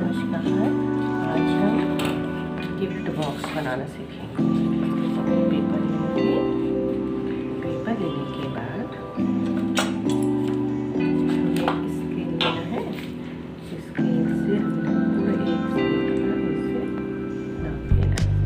नमस्कार। आज हम गिफ्ट बॉक्स बनाना सीखेंगे। पेपर लेंगे। पेपर लेने के बाद हमें स्केल लेना है। स्केल से हमें पूरा एक स्केल का ऐसे नाप लेना है।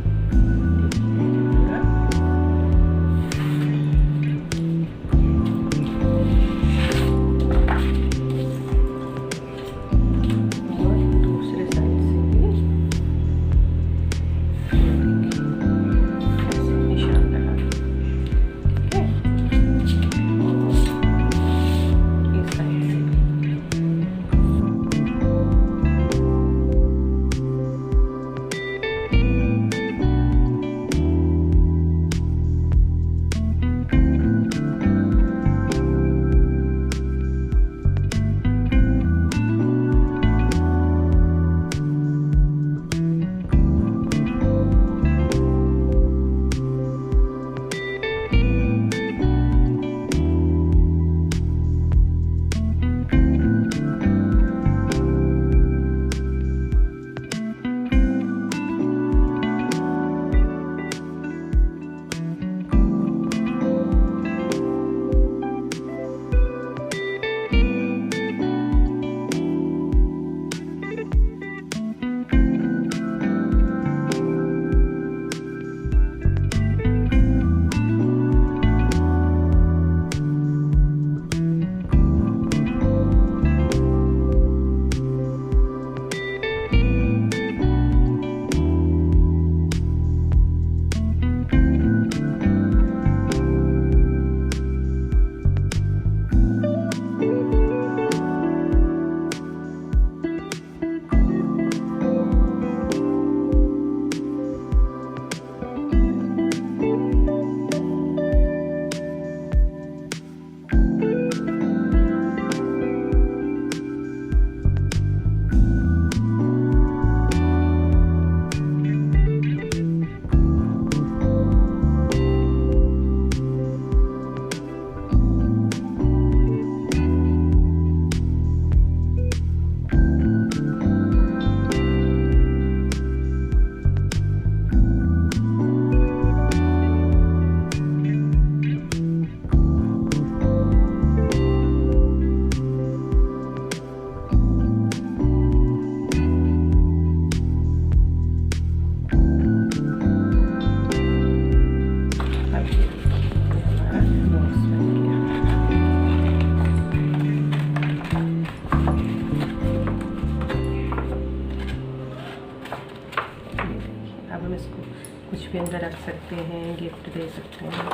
अब हम इसको कुछ भी अंदर रख सकते हैं, गिफ्ट दे सकते हैं।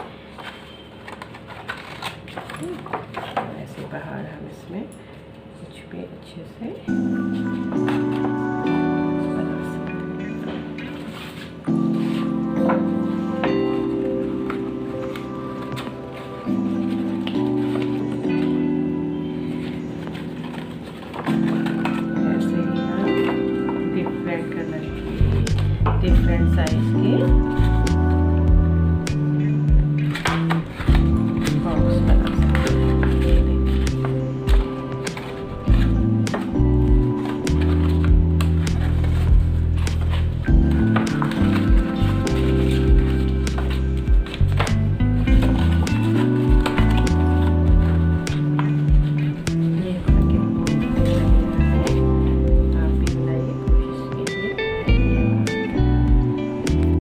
ऐसे बाहर हम इसमें कुछ भी अच्छे से बना सकते हैं। ऐसे ही हम डिफरेंट कलर के, डिफरेंट साइज के